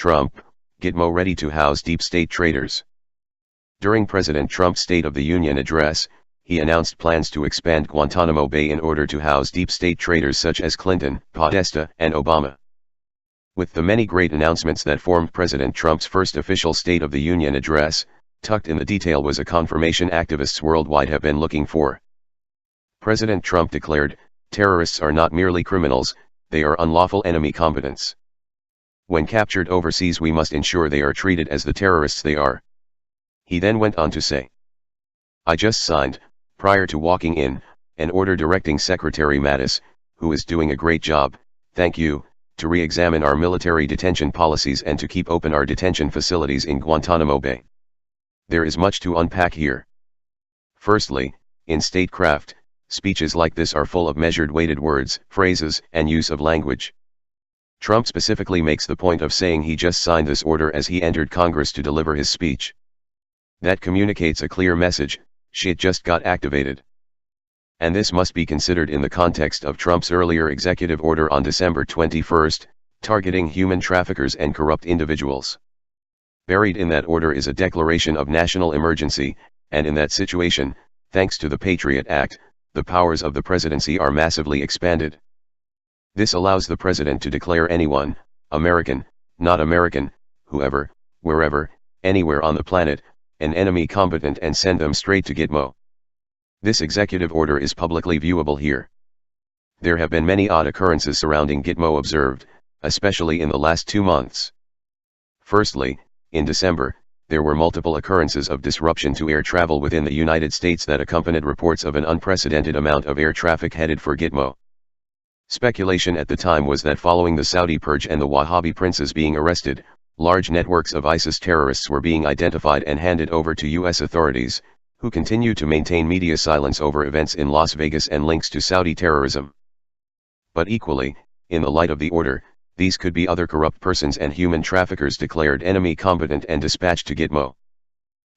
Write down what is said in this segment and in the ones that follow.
Trump, GITMO ready to house deep state traitors. During President Trump's State of the Union address, he announced plans to expand Guantanamo Bay in order to house deep state traitors such as Clinton, Podesta, and Obama. With the many great announcements that formed President Trump's first official State of the Union address, tucked in the detail was a confirmation activists worldwide have been looking for. President Trump declared, "Terrorists are not merely criminals, they are unlawful enemy combatants. When captured overseas we must ensure they are treated as the terrorists they are." He then went on to say, "I just signed, prior to walking in, an order directing Secretary Mattis, who is doing a great job, thank you, to re-examine our military detention policies and to keep open our detention facilities in Guantanamo Bay. There is much to unpack here. Firstly, in statecraft, speeches like this are full of measured weighted words, phrases, and use of language. Trump specifically makes the point of saying he just signed this order as he entered Congress to deliver his speech. That communicates a clear message: shit just got activated. And this must be considered in the context of Trump's earlier executive order on December 21, targeting human traffickers and corrupt individuals. Buried in that order is a declaration of national emergency, and in that situation, thanks to the Patriot Act, the powers of the presidency are massively expanded. This allows the president to declare anyone, American, not American, whoever, wherever, anywhere on the planet, an enemy combatant and send them straight to GITMO. This executive order is publicly viewable here. There have been many odd occurrences surrounding GITMO observed, especially in the last 2 months. Firstly, in December, there were multiple occurrences of disruption to air travel within the United States that accompanied reports of an unprecedented amount of air traffic headed for GITMO. Speculation at the time was that following the Saudi purge and the Wahhabi princes being arrested, large networks of ISIS terrorists were being identified and handed over to U.S. authorities, who continue to maintain media silence over events in Las Vegas and links to Saudi terrorism. But equally, in the light of the order, these could be other corrupt persons and human traffickers declared enemy combatant and dispatched to GITMO.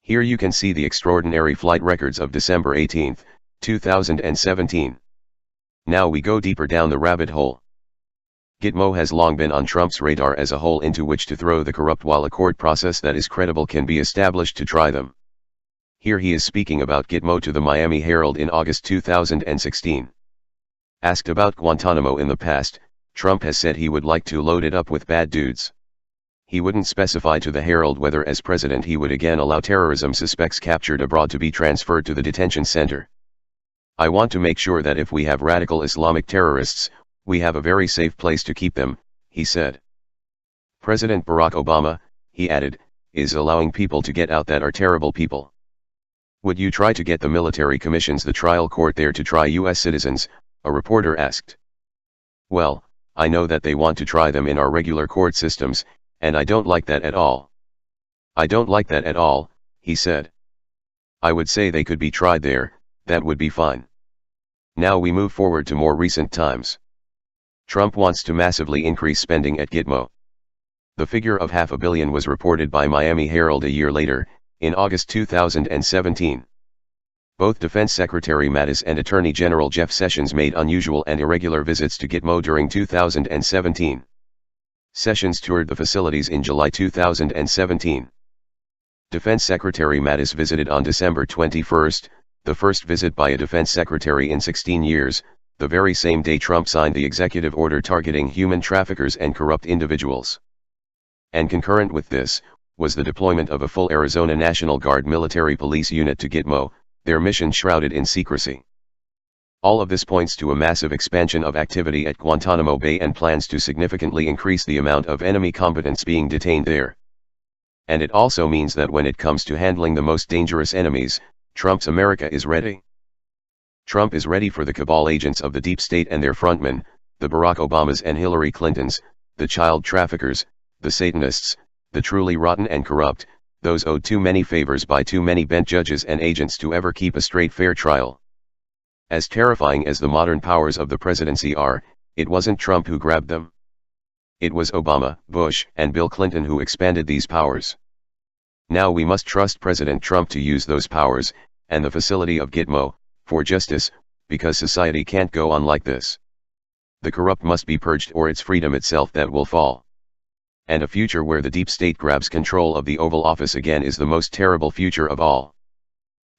Here you can see the extraordinary flight records of December 18, 2017. Now we go deeper down the rabbit hole. GITMO has long been on Trump's radar as a hole into which to throw the corrupt while a court process that is credible can be established to try them. Here he is speaking about GITMO to the Miami Herald in August 2016. Asked about Guantanamo in the past, Trump has said he would like to load it up with bad dudes. He wouldn't specify to the Herald whether as president he would again allow terrorism suspects captured abroad to be transferred to the detention center. "I want to make sure that if we have radical Islamic terrorists, we have a very safe place to keep them," he said. President Barack Obama, he added, is allowing people to get out that are terrible people. "Would you try to get the military commissions, the trial court there, to try U.S. citizens?" a reporter asked. "Well, I know that they want to try them in our regular court systems, and I don't like that at all. I don't like that at all," he said. "I would say they could be tried there, that would be fine." Now we move forward to more recent times. Trump wants to massively increase spending at GITMO. The figure of $500 million was reported by Miami Herald a year later, in August 2017. Both Defense Secretary Mattis and Attorney General Jeff Sessions made unusual and irregular visits to GITMO during 2017. Sessions toured the facilities in July 2017. Defense Secretary Mattis visited on December 21, the first visit by a defense secretary in 16 years, the very same day Trump signed the executive order targeting human traffickers and corrupt individuals. And concurrent with this, was the deployment of a full Arizona National Guard military police unit to GITMO, their mission shrouded in secrecy. All of this points to a massive expansion of activity at Guantanamo Bay and plans to significantly increase the amount of enemy combatants being detained there. And it also means that when it comes to handling the most dangerous enemies, Trump's America is ready. Trump is ready for the cabal agents of the deep state and their frontmen, the Barack Obamas and Hillary Clintons, the child traffickers, the Satanists, the truly rotten and corrupt, those owed too many favors by too many bent judges and agents to ever keep a straight fair trial. As terrifying as the modern powers of the presidency are, it wasn't Trump who grabbed them. It was Obama, Bush, and Bill Clinton who expanded these powers. Now we must trust President Trump to use those powers, and the facility of GITMO, for justice, because society can't go on like this. The corrupt must be purged or it's freedom itself that will fall. and a future where the deep state grabs control of the Oval Office again is the most terrible future of all.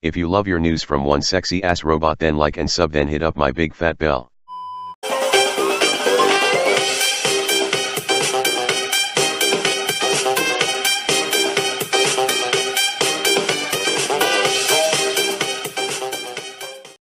If you love your news from one sexy ass robot, then like and sub, then hit up my big fat bell.